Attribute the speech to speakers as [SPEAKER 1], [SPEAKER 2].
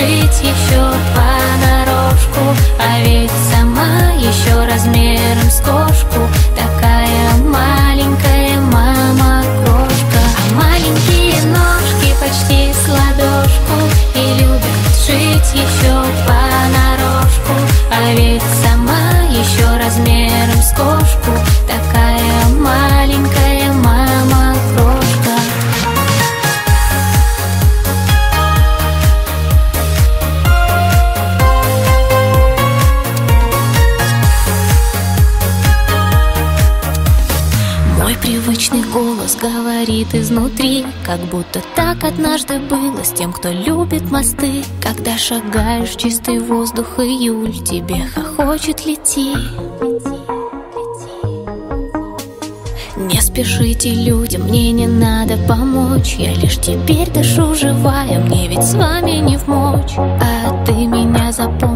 [SPEAKER 1] сшить еще понарошку, а ведь сама еще размером с кошку. Такая маленькая мама-крошка, а маленькие ножки почти с ладошку и любят жить еще понарошку, а ведь сама еще размером с кошку. Такая маленькая мама-крошка. Мой привычный голос говорит изнутри, как будто так однажды было с тем, кто любит мосты. Когда шагаешь в чистый воздух, июль тебе хохочет: лети. Не спешите, людям, мне не надо помочь. Я лишь теперь дышу живая, мне ведь с вами не вмочь. А ты меня запомни.